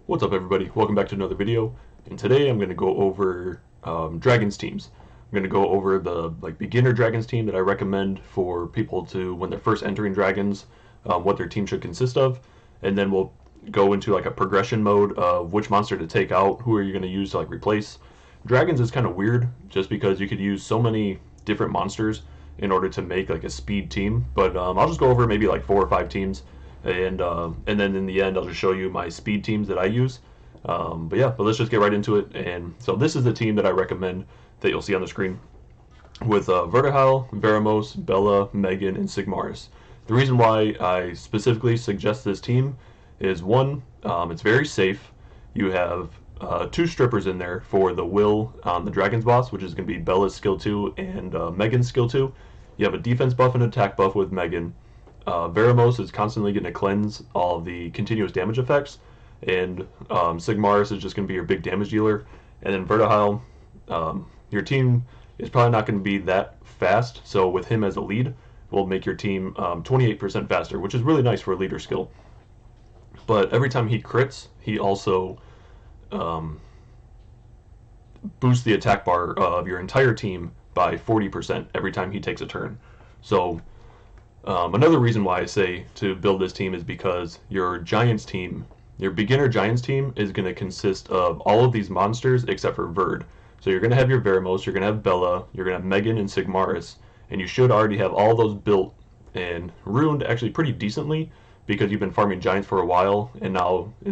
What's up, everybody? Welcome back to another video. And today I'm going to go over Dragons teams. I'm going to go over the beginner Dragons team that I recommend for people to, when they're first entering Dragons, what their team should consist of. And then we'll go into a progression mode of which monster to take out, who are you going to use to replace. Dragons is kind of weird just because you could use so many different monsters in order to make a speed team. But I'll just go over maybe 4 or 5 teams. And then in the end, I'll just show you my speed teams that I use. But let's just get right into it. And so this is the team that I recommend that you'll see on the screen with Vertihile, Veramos, Bella, Megan, and Sigmaris. The reason why I specifically suggest this team is one, it's very safe. You have 2 strippers in there for the will on the Dragon's boss, which is going to be Bella's skill 2 and Megan's skill 2. You have a defense buff and attack buff with Megan. Veramos is constantly going to cleanse all the continuous damage effects, and Sigmaris is just going to be your big damage dealer. And then Vertihile, your team is probably not going to be that fast, so with him as a lead, will make your team 28% faster, which is really nice for a leader skill. But every time he crits, he also boosts the attack bar of your entire team by 40% every time he takes a turn. So another reason why I say to build this team is because your Giants team, your beginner Giants team, is going to consist of all of these monsters except for Verd. So you're going to have your Veramos, you're going to have Bella, you're going to have Megan and Sigmaris, and you should already have all those built and ruined actually pretty decently because you've been farming Giants for a while, and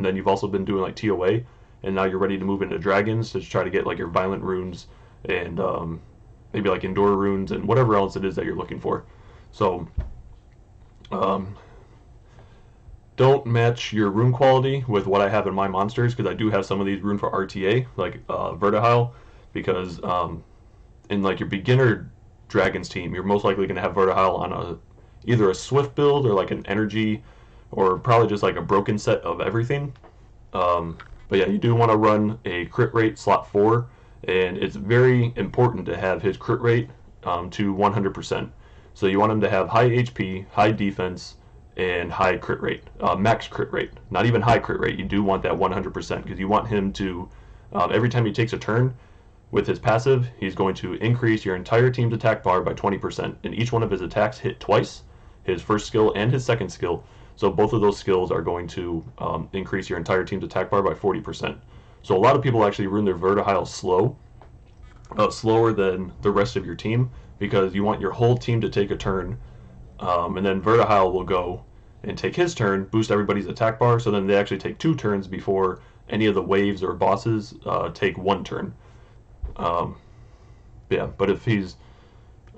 then you've also been doing TOA, and now you're ready to move into Dragons to try to get your Violent runes and maybe Endure runes and whatever else it is that you're looking for. So don't match your rune quality with what I have in my monsters, because I do have some of these rune for RTA, like Vertihile, because in your beginner Dragons team, you're most likely going to have Vertihile on either a Swift build or an energy, or probably just a broken set of everything. But yeah, you do want to run a crit rate slot 4, and it's very important to have his crit rate to 100%. So you want him to have high HP, high defense, and high crit rate, max crit rate. Not even high crit rate. You do want that 100% because you want him to, every time he takes a turn with his passive, he's going to increase your entire team's attack bar by 20%. And each one of his attacks hit twice, his first skill and his second skill. So both of those skills are going to increase your entire team's attack bar by 40%. So a lot of people actually run their Vertihile slower than the rest of your team, because you want your whole team to take a turn, and then Vertihile will go and take his turn, boost everybody's attack bar, so then they actually take 2 turns before any of the waves or bosses take 1 turn. Yeah, but if he's...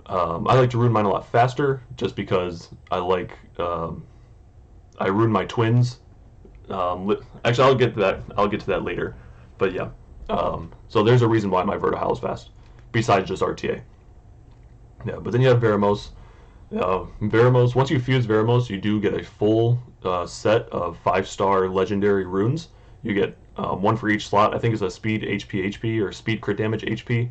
I like to rune mine a lot faster, just because I rune my twins. Actually, I'll get to that later. But yeah, so there's a reason why my Vertihile is fast, besides just RTA. Yeah, but then you have Veramos. Veramos, once you fuse Veramos, you do get a full set of 5-star legendary runes. You get 1 for each slot. I think it's a speed HP or speed crit damage HP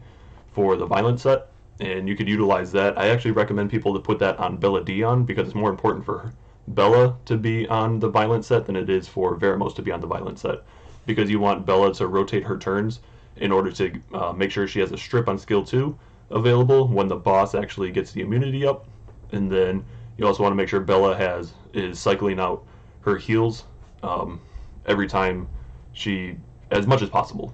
for the violent set, and you could utilize that. I actually recommend people to put that on Bella Dion, because it's more important for Bella to be on the violent set than it is for Veramos to be on the violent set, because you want Bella to rotate her turns in order to make sure she has a strip on skill 2 available when the boss actually gets the immunity up. And then you also want to make sure Bella is cycling out her heals every time as much as possible.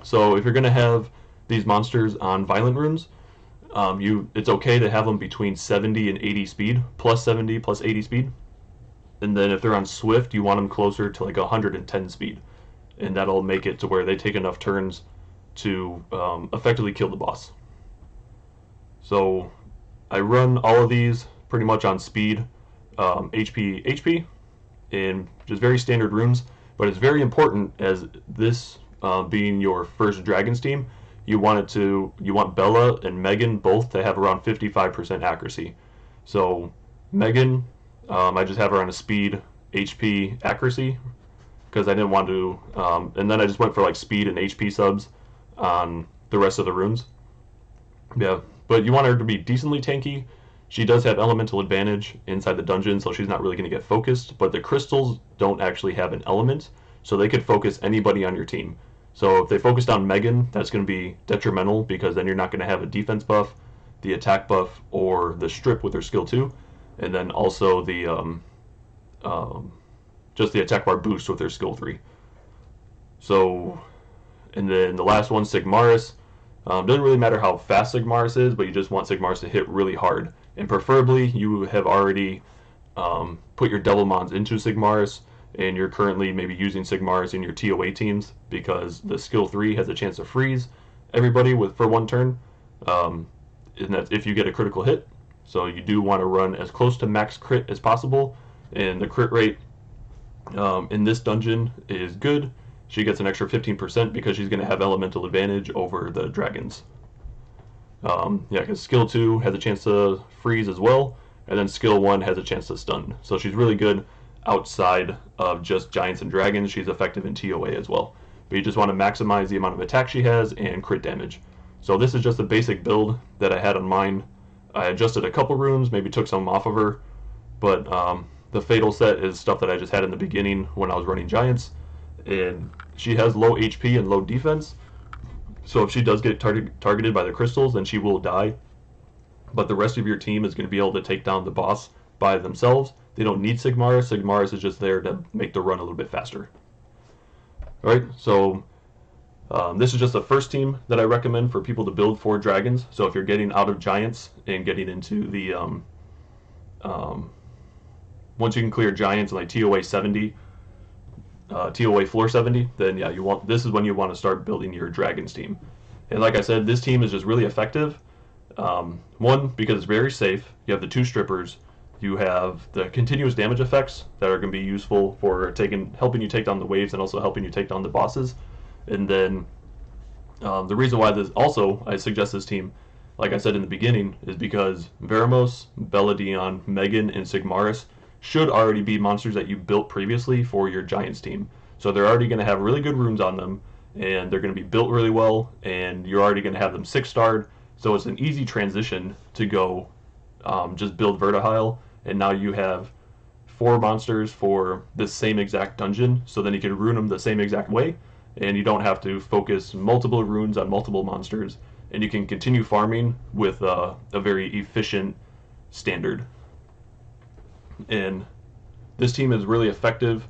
So if you're going to have these monsters on violent runes, it's okay to have them between 70 and 80 speed, plus 70, plus 80 speed. And then if they're on Swift, you want them closer to 110 speed, and that'll make it to where they take enough turns to effectively kill the boss. So I run all of these pretty much on speed, HP, in just very standard runes. But it's very important, as this being your first Dragons team, you want Bella and Megan both to have around 55% accuracy. So Megan, I just have her on a speed, HP, accuracy, because I didn't want to, and then I just went for speed and HP subs on the rest of the runes. Yeah, but you want her to be decently tanky. She does have elemental advantage inside the dungeon, so she's not really going to get focused, but the crystals don't actually have an element, so they could focus anybody on your team. So if they focused on Megan, that's going to be detrimental because then you're not going to have a defense buff, the attack buff, or the strip with her skill 2, and then also the just the attack bar boost with their skill 3. So, and then the last one, Sigmaris. Doesn't really matter how fast Sigmaris is, but you just want Sigmaris to hit really hard. And preferably, you have already put your double mons into Sigmaris, and you're currently maybe using Sigmaris in your TOA teams because the skill 3 has a chance to freeze everybody for 1 turn. And that's if you get a critical hit. So you do want to run as close to max crit as possible. And the crit rate in this dungeon is good. She gets an extra 15% because she's going to have elemental advantage over the dragons. Yeah, because skill 2 has a chance to freeze as well, and then skill 1 has a chance to stun. So she's really good outside of just giants and dragons. She's effective in TOA as well. But you just want to maximize the amount of attack she has and crit damage. So this is just a basic build that I had on mine. I adjusted a couple runes, maybe took some off of her, but the fatal set is stuff that I just had in the beginning when I was running giants. And she has low HP and low defense, so if she does get targeted by the crystals, then she will die. But the rest of your team is going to be able to take down the boss by themselves. They don't need Sigmaris. Sigmaris is just there to make the run a little bit faster. Alright, so this is just the first team that I recommend for people to build for dragons. So if you're getting out of giants and getting into the once you can clear giants like TOA 70, TOA floor 70, then yeah, this is when you want to start building your dragons team. And like I said, this team is just really effective. One, because it's very safe. You have the 2 strippers. You have the continuous damage effects that are going to be useful for helping you take down the waves and also helping you take down the bosses. And then the reason why I suggest this team, like I said in the beginning, is because Veramos, Belladon, Megan, and Sigmaris should already be monsters that you built previously for your giants team. So they're already going to have really good runes on them, and they're going to be built really well, and you're already going to have them 6-starred. So it's an easy transition to go just build Vertihile, and now you have 4 monsters for the same exact dungeon, so then you can rune them the same exact way, and you don't have to focus multiple runes on multiple monsters, and you can continue farming with a very efficient standard. And this team is really effective,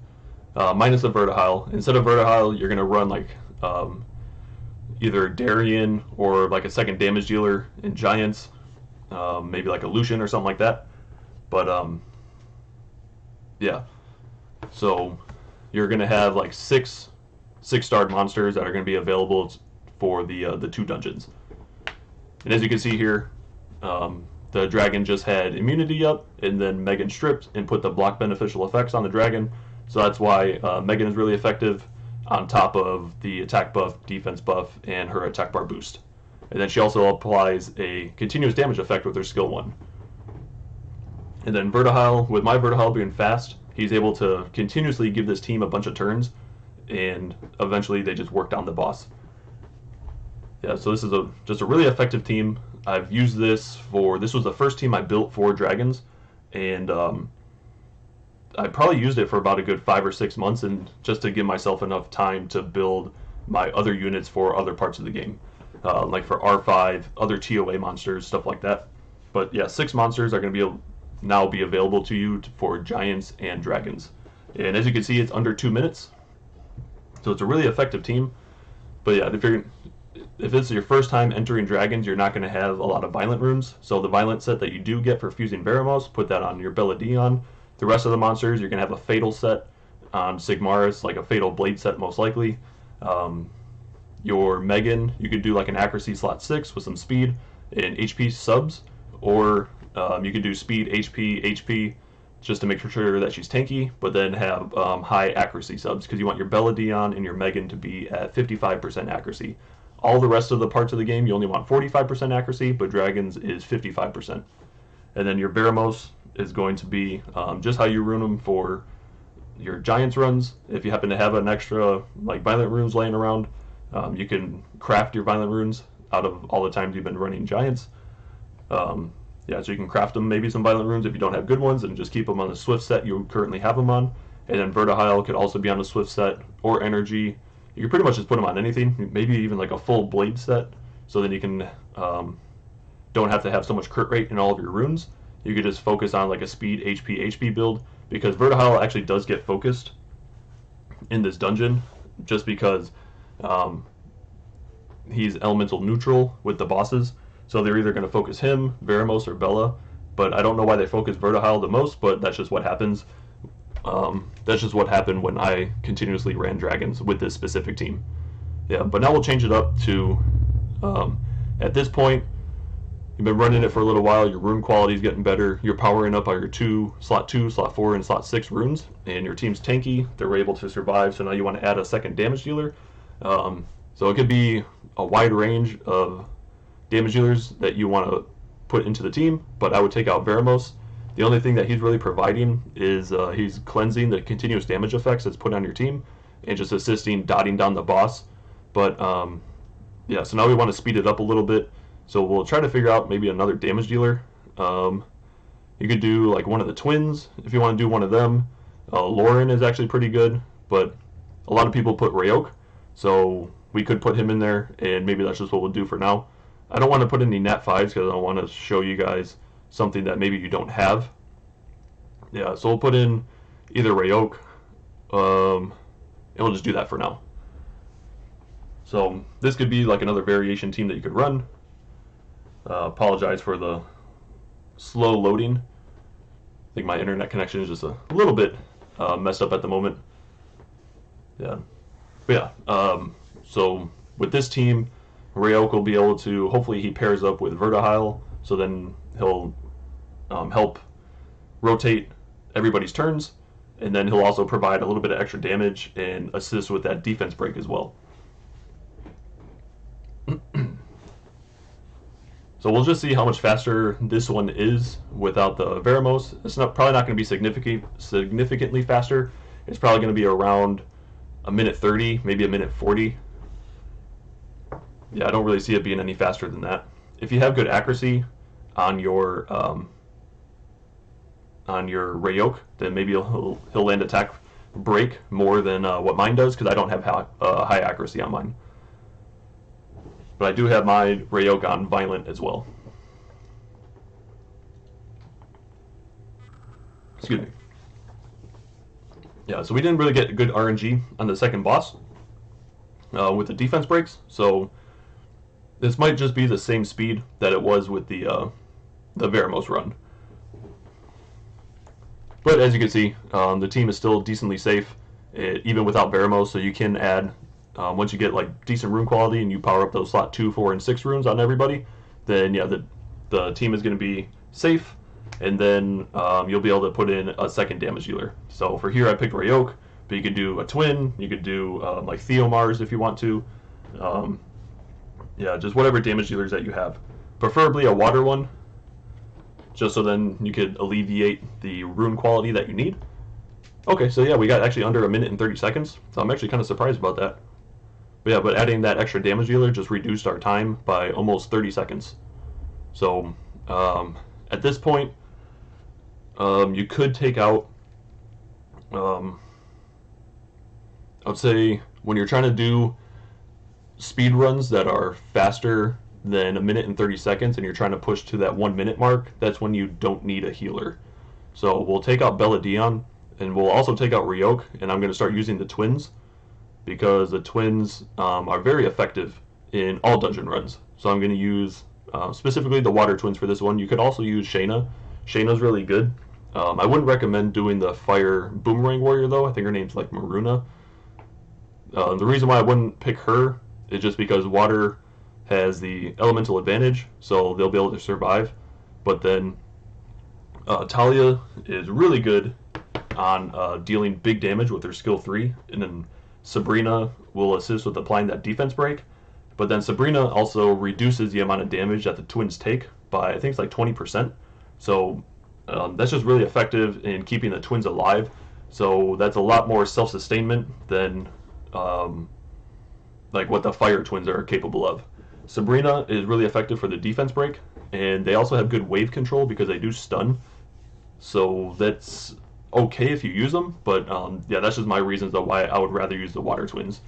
minus the Vertihile. Instead of Vertihile, you're going to run like either Darien or like a second damage dealer in giants, maybe like a Lucian or something like that. But yeah, so you're going to have like 6-starred monsters that are going to be available for the 2 dungeons. And as you can see here, the dragon just had immunity up, and then Megan stripped and put the block beneficial effects on the dragon. So that's why Megan is really effective on top of the attack buff, defense buff, and her attack bar boost. And then she also applies a continuous damage effect with her skill 1. And then Vertihile, with my Vertihile being fast, he's able to continuously give this team a bunch of turns, and eventually they just work down the boss. Yeah, so this is just a really effective team. I've used this was the first team I built for dragons, and I probably used it for about a good 5 or 6 months, and just to give myself enough time to build my other units for other parts of the game, like for R5, other TOA monsters, stuff like that. But yeah, 6 monsters are going to now be available to you for giants and dragons. And as you can see, it's under 2 minutes, so it's a really effective team. But yeah, if it's your first time entering dragons, you're not going to have a lot of violent runes. So the violent set that you do get for fusing Veramos, put that on your Belladon. The rest of the monsters, you're going to have a fatal set on Sigmaris, like a fatal blade set most likely. Your Megan, you could do like an accuracy slot 6 with some speed and HP subs, or you could do speed, HP, just to make sure that she's tanky, but then have high accuracy subs, because you want your Belladon and your Megan to be at 55% accuracy. All the rest of the parts of the game, you only want 45% accuracy, but dragons is 55%. And then your Veramos is going to be just how you rune them for your giants runs. If you happen to have an extra like violent runes laying around, you can craft your violent runes out of all the times you've been running giants. Yeah, so you can craft them, maybe some violent runes if you don't have good ones, and just keep them on the swift set you currently have them on. And then Vertihile could also be on a Swift set or Energy. You could pretty much just put them on anything, maybe even like a full Blade set, so then you can don't have to have so much crit rate in all of your runes. You could just focus on like a speed HP build, because Vertihile actually does get focused in this dungeon just because he's elemental neutral with the bosses. So they're either going to focus him, Veramos, or Bella. But I don't know why they focus Vertihile the most, but that's just what happens. That's just what happened when I continuously ran dragons with this specific team. Yeah, but now we'll change it up to, at this point, you've been running it for a little while, your rune quality is getting better, you're powering up on your slot 2, slot 4, and slot 6 runes, and your team's tanky, they were able to survive, so now you want to add a second damage dealer. So it could be a wide range of damage dealers that you want to put into the team, but I would take out Veramos. The only thing that he's really providing is he's cleansing the continuous damage effects that's put on your team and just assisting dotting down the boss. But yeah, so now we want to speed it up a little bit. So we'll try to figure out maybe another damage dealer. You could do like one of the twins if you want to do one of them. Lauren is actually pretty good, but a lot of people put Ryok, so we could put him in there, and maybe that's just what we'll do for now. I don't want to put any Nat 5s because I don't want to show you guys something that maybe you don't have. Yeah, so we'll put in either Ryok, and we'll just do that for now. So this could be like another variation team that you could run. Apologize for the slow loading. I think my internet connection is just a little bit messed up at the moment. Yeah, but yeah. So with this team, Ryok will be able to, hopefully he pairs up with Vertihile, so then he'll help rotate everybody's turns, and then he'll also provide a little bit of extra damage and assist with that defense break as well. So we'll just see how much faster this one is without the Veramos. It's probably not going to be significantly faster. It's probably going to be around a minute 30, maybe a minute 40. Yeah, I don't really see it being any faster than that. If you have good accuracy on your Ryok, then maybe he'll land attack break more than what mine does, because I don't have high accuracy on mine. But I do have my Ryok on Violent as well. Excuse me. Yeah, so we didn't really get good RNG on the second boss with the defense breaks, so this might just be the same speed that it was with the Veramos run. But as you can see, the team is still decently safe, even without Veramos, so you can add, once you get like decent rune quality and you power up those slot 2, 4, and 6 runes on everybody, then yeah, the team is going to be safe, and then you'll be able to put in a second damage dealer. So for here I picked Ryok, but you could do a twin, you could do like Theomars if you want to. Yeah, just whatever damage dealers that you have. Preferably a water one, just so then you could alleviate the rune quality that you need. Okay, so yeah, we got actually under a minute and 30 seconds, so I'm actually kind of surprised about that. But yeah, but adding that extra damage dealer just reduced our time by almost 30 seconds. So at this point, you could take out, I would say when you're trying to do speed runs that are faster than a minute and 30 seconds and you're trying to push to that 1 minute mark, that's when you don't need a healer. So we'll take out Bella Dion, and we'll also take out Ryok, and I'm going to start using the twins, because the twins are very effective in all dungeon runs. So I'm going to use specifically the water twins for this one. You could also use Shayna. Shayna's really good. I wouldn't recommend doing the fire boomerang warrior though. I think her name's like Maruna. The reason why I wouldn't pick her is just because water has the elemental advantage, so they'll be able to survive. But then Talia is really good on dealing big damage with her skill 3, and then Sabrina will assist with applying that defense break. But then Sabrina also reduces the amount of damage that the twins take by, I think it's like 20%. So that's just really effective in keeping the twins alive. So that's a lot more self-sustainment than like what the fire twins are capable of. Sabrina is really effective for the defense break, and they also have good wave control because they do stun. So that's okay if you use them, but yeah, that's just my reasons of why I would rather use the Water Twins.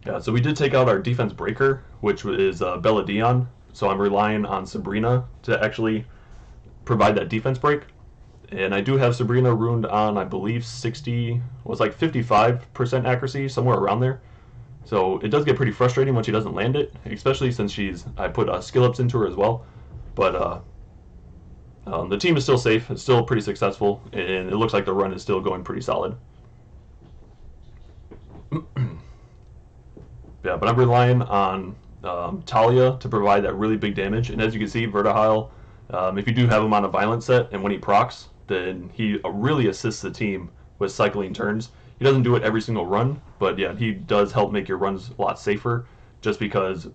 Yeah, so we did take out our defense breaker, which is Bella Dion. So I'm relying on Sabrina to actually provide that defense break. And I do have Sabrina ruined on, I believe, 60, was like 55% accuracy, somewhere around there. So it does get pretty frustrating when she doesn't land it, especially since I put skill ups into her as well. But the team is still safe, it's still pretty successful, and it looks like the run is still going pretty solid. Yeah, but I'm relying on Talia to provide that really big damage. And as you can see, Vertihile, if you do have him on a violent set and when he procs, then he really assists the team with cycling turns. He doesn't do it every single run, but yeah, he does help make your runs a lot safer just because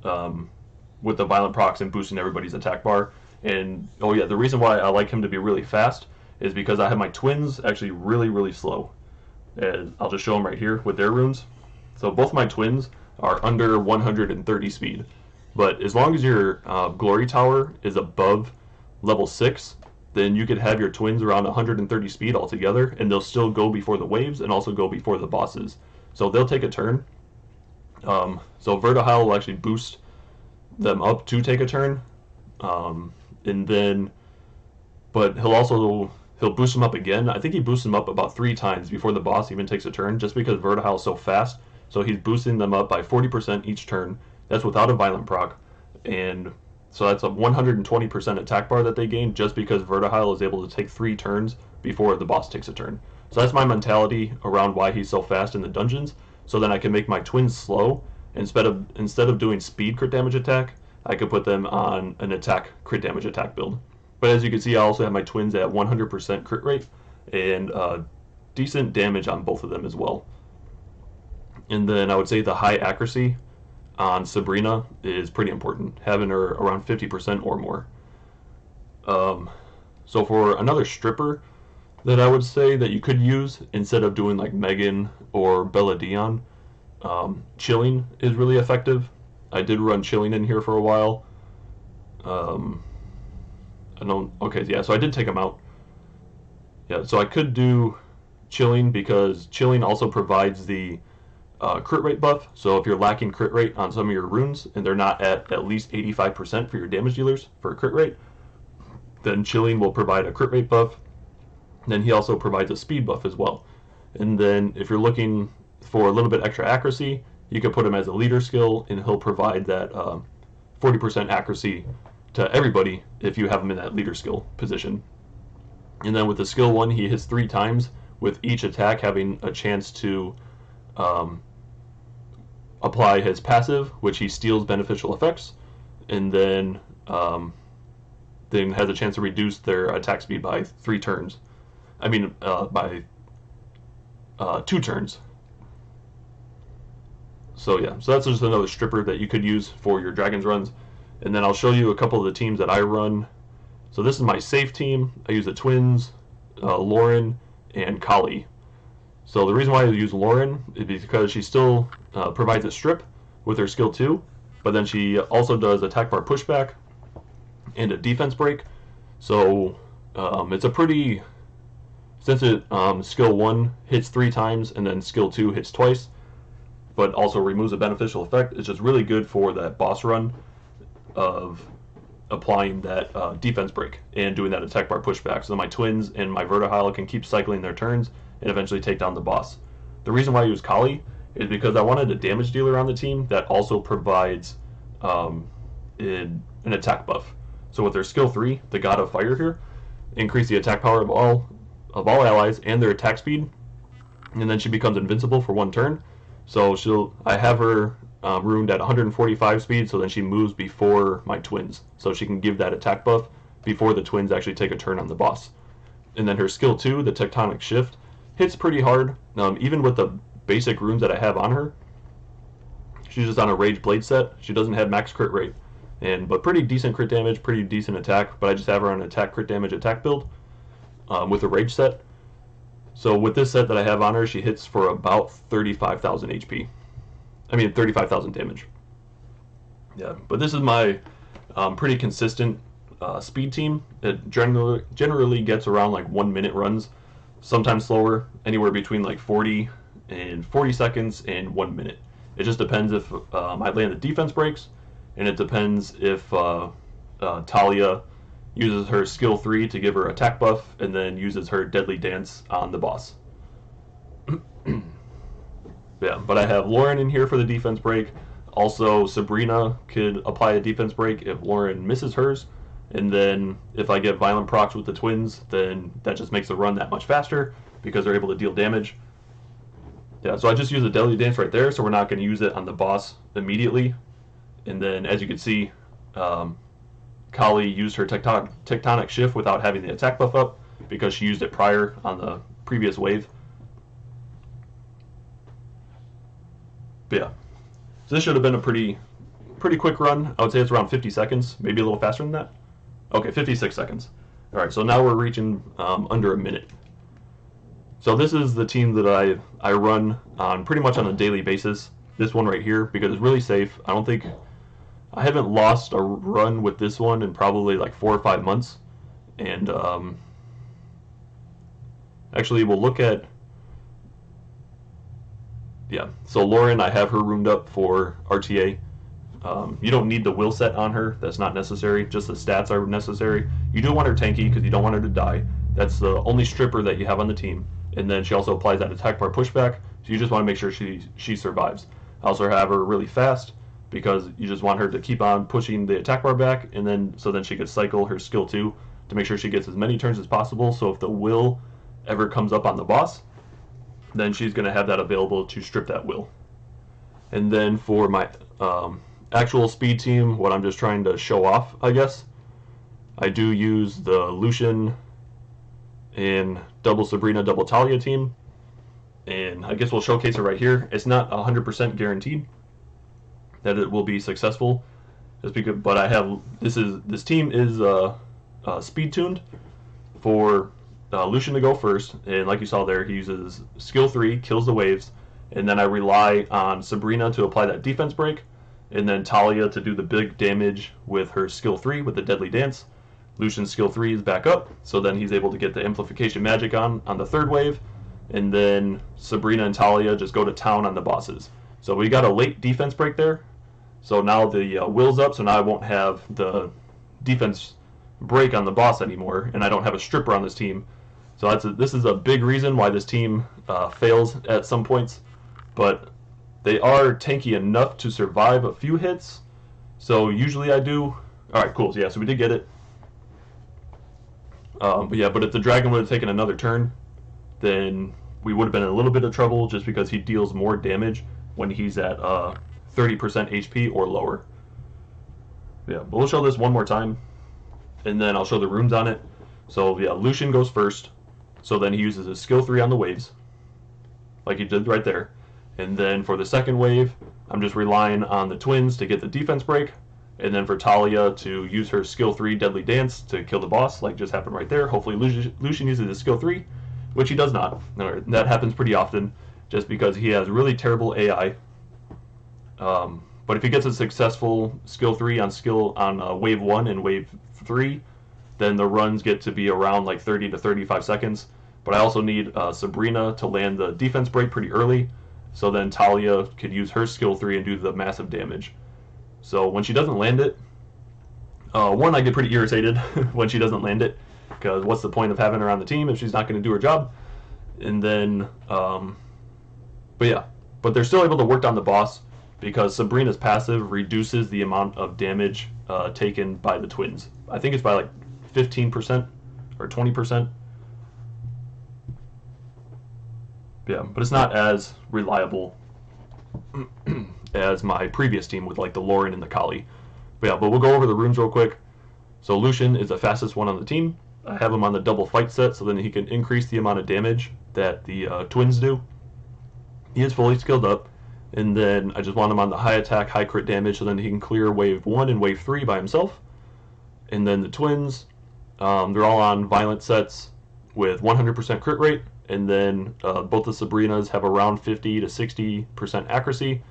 with the violent procs and boosting everybody's attack bar. And oh yeah, the reason why I like him to be really fast is because I have my twins actually really, really slow. And I'll just show them right here with their runes. So both my twins are under 130 speed. But as long as your glory tower is above level 6, then you could have your twins around 130 speed altogether, and they'll still go before the waves and also go before the bosses. So they'll take a turn. So Vertihile will actually boost them up to take a turn. And then, but he'll boost them up again. I think he boosts them up about 3 times before the boss even takes a turn, just because Vertihile is so fast. So he's boosting them up by 40% each turn. That's without a violent proc. And so that's a 120% attack bar that they gain just because Vertihile is able to take 3 turns before the boss takes a turn. So that's my mentality around why he's so fast in the dungeons. So then I can make my twins slow. Instead of doing speed crit damage attack, I could put them on an attack crit damage attack build. But as you can see, I also have my twins at 100% crit rate and decent damage on both of them as well. And then I would say the high accuracy on Sabrina is pretty important, having her around 50% or more. So for another stripper that I would say that you could use instead of doing like Megan or Bella Dion, Chilling is really effective. I did run Chilling in here for a while. Okay, yeah, so I did take him out. Yeah, so I could do Chilling because Chilling also provides the crit rate buff. So if you're lacking crit rate on some of your runes and they're not at least 85% for your damage dealers for a crit rate, then Chilling will provide a crit rate buff. Then he also provides a speed buff as well. And then if you're looking for a little bit extra accuracy, you can put him as a leader skill and he'll provide that 40% accuracy to everybody if you have him in that leader skill position. And then with the skill 1, he hits 3 times, with each attack having a chance to apply his passive, which he steals beneficial effects, and then has a chance to reduce their attack speed by 3 turns. I mean, by 2 turns. So yeah, so that's just another stripper that you could use for your Dragons runs. And then I'll show you a couple of the teams that I run. So this is my safe team. I use the twins, Lauren, and Kali. So the reason why I use Lauren is because she still provides a strip with her skill 2, but then she also does attack bar pushback and a defense break. So it's a pretty, since it skill 1 hits 3 times and then skill 2 hits twice, but also removes a beneficial effect, it's just really good for that boss run of applying that defense break and doing that attack bar pushback. So my twins and my Vertihile can keep cycling their turns and eventually take down the boss. The reason why I use Kali is because I wanted a damage dealer on the team that also provides an attack buff. So with their skill 3, the God of Fire here, increase the attack power of all allies and their attack speed, and then she becomes invincible for 1 turn. So I have her ruined at 145 speed, so then she moves before my twins, so she can give that attack buff before the twins actually take a turn on the boss. And then her skill 2, the Tectonic Shift, hits pretty hard, even with the basic runes that I have on her. She's just on a Rage Blade set. She doesn't have max crit rate, but pretty decent crit damage, pretty decent attack, but I just have her on an attack crit damage attack build with a Rage set. So with this set that I have on her, she hits for about 35,000 HP. I mean 35,000 damage. Yeah, but this is my pretty consistent speed team. It generally gets around like 1 minute runs, sometimes slower, anywhere between like 40 and 40 seconds and 1 minute. It just depends if I land the defense breaks, and it depends if Talia uses her skill 3 to give her attack buff, and then uses her deadly dance on the boss. Yeah, but I have Lauren in here for the defense break. Also, Sabrina could apply a defense break if Lauren misses hers. And then if I get violent procs with the twins, then that just makes the run that much faster because they're able to deal damage. Yeah, so I just use the deadly dance right there, so we're not going to use it on the boss immediately. And then, as you can see, Kali used her tectonic shift without having the attack buff up because she used it prior on the previous wave. But yeah, so this should have been a pretty quick run. I would say it's around 50 seconds, maybe a little faster than that. Okay, 56 seconds. All right, so now we're reaching under a minute. So this is the team that I run on pretty much on a daily basis. This one right here, because it's really safe. I haven't lost a run with this one in probably like 4 or 5 months. And actually, we'll look at. Yeah, so Lauren, I have her roomed up for RTA. You don't need the will set on her. That's not necessary. Just the stats are necessary. You do want her tanky because you don't want her to die. That's the only stripper that you have on the team. And then she also applies that attack bar pushback. So you just want to make sure she survives. I also have her really fast because you just want her to keep on pushing the attack bar back, and then she could cycle her skill 2 to make sure she gets as many turns as possible. So if the will ever comes up on the boss, then she's going to have that available to strip that will. And then for my actual speed team, what I'm just trying to show off, I guess, I do use the Lucian and double Sabrina, double Talia team. And I guess we'll showcase it right here. It's not 100% guaranteed that it will be successful, just because. But I have this team is speed tuned for Lucian to go first, and like you saw there, he uses skill 3, kills the waves, and then I rely on Sabrina to apply that defense break, and then Talia to do the big damage with her skill 3 with the deadly dance. Lucian's skill 3 is back up, so then he's able to get the amplification magic on the third wave, and then Sabrina and Talia just go to town on the bosses. So we got a late defense break there, so now the will's up, so now I won't have the defense break on the boss anymore, and I don't have a stripper on this team. So this is a big reason why this team fails at some points, but they are tanky enough to survive a few hits. So usually I do. All right, cool. So yeah, so we did get it. But if the dragon would have taken another turn, then we would have been in a little bit of trouble just because he deals more damage when he's at 30% HP or lower. Yeah, but we'll show this one more time, and then I'll show the runes on it. So yeah, Lucian goes first. So then he uses his skill 3 on the waves, like he did right there. And then for the second wave, I'm just relying on the twins to get the defense break. And then for Talia to use her skill 3 deadly dance to kill the boss, like just happened right there. Hopefully Lucian uses his skill 3, which he does not. That happens pretty often just because he has really terrible AI. But if he gets a successful skill 3 on wave 1 and wave 3, then the runs get to be around like 30 to 35 seconds. But I also need Sabrina to land the defense break pretty early, so then Talia could use her skill 3 and do the massive damage. So when she doesn't land it, one, I get pretty irritated when she doesn't land it, because what's the point of having her on the team if she's not going to do her job? And then, but they're still able to work down the boss because Sabrina's passive reduces the amount of damage taken by the twins. I think it's by like 15% or 20%. Yeah, but it's not as reliable as my previous team with like the Lauren and the Kali. But we'll go over the runes real quick. So Lucian is the fastest one on the team. I have him on the double fight set so then he can increase the amount of damage that the twins do. He is fully skilled up. And then I just want him on the high attack, high crit damage so then he can clear wave 1 and wave 3 by himself. And then the twins, they're all on violent sets with 100% crit rate. And then both the Sabrinas have around 50 to 60% accuracy.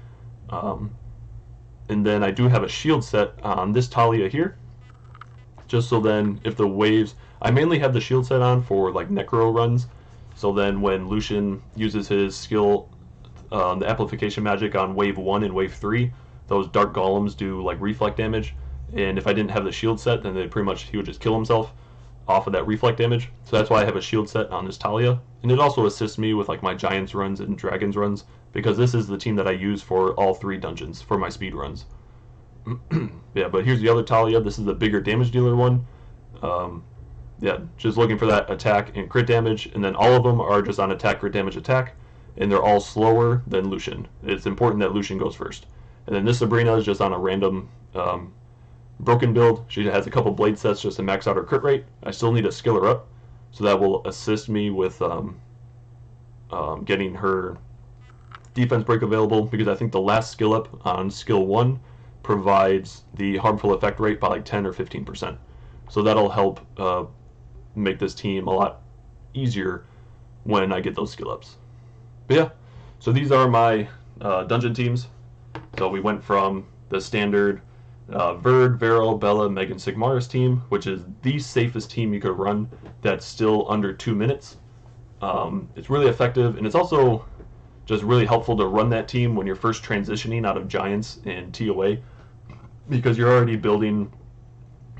And then I do have a shield set on this Talia here, just so then if the waves, I mainly have the shield set on for like necro runs, so then when Lucian uses his skill, the amplification magic on wave 1 and wave 3, those dark golems do like reflect damage, and if I didn't have the shield set, then he would just kill himself off of that reflect damage. So that's why I have a shield set on this Talia, and it also assists me with like my Giants runs and Dragons runs, because this is the team that I use for all 3 dungeons for my speed runs. Yeah, but here's the other Talia. This is the bigger damage dealer one. Yeah, just looking for that attack and crit damage, and then all of them are just on attack, crit damage, attack, and they're all slower than Lucian. It's important that Lucian goes first. And then this Sabrina is just on a random broken build. She has a couple blade sets just to max out her crit rate. I still need to skill her up, so that will assist me with getting her defense break available, because I think the last skill up on skill 1 provides the harmful effect rate by like 10 or 15%. So that'll help make this team a lot easier when I get those skill ups. But yeah, so these are my dungeon teams. So we went from the standard Verd, Vero, Bella, Megan, Sigmaris team, which is the safest team you could run that's still under 2 minutes. It's really effective, and it's also just really helpful to run that team when you're first transitioning out of Giants and TOA, because you're already building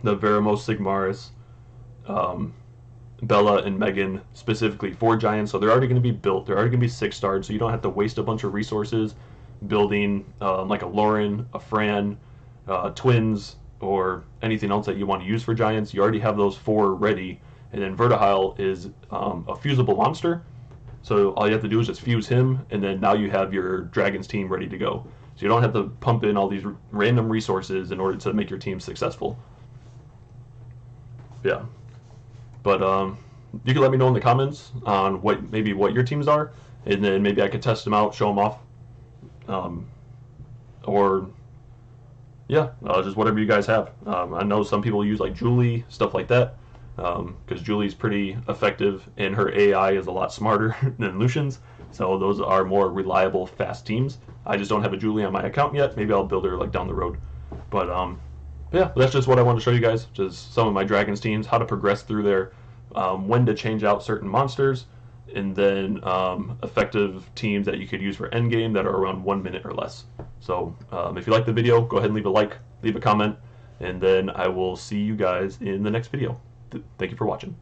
the Veramos, Sigmaris, Bella, and Megan specifically for Giants, so they're already going to be built. They're already going to be 6-starred, so you don't have to waste a bunch of resources building like a Lauren, a Fran, Twins, or anything else that you want to use for Giants. You already have those 4 ready, and then Vertihile is a fusible monster, so all you have to do is just fuse him, and then now you have your Dragons team ready to go. So you don't have to pump in all these random resources in order to make your team successful. Yeah, but you can let me know in the comments on what your teams are, and then maybe I could test them out, show them off, or yeah, just whatever you guys have. I know some people use like Julie, stuff like that, because Julie's pretty effective and her AI is a lot smarter than Lucian's, so those are more reliable, fast teams. I just don't have a Julie on my account yet. Maybe I'll build her like down the road, but yeah, that's just what I want to show you guys. Just some of my Dragons teams, how to progress through there, when to change out certain monsters, and then effective teams that you could use for Endgame that are around 1 minute or less. So if you like the video, go ahead and leave a like, leave a comment, and then I will see you guys in the next video. Thank you for watching.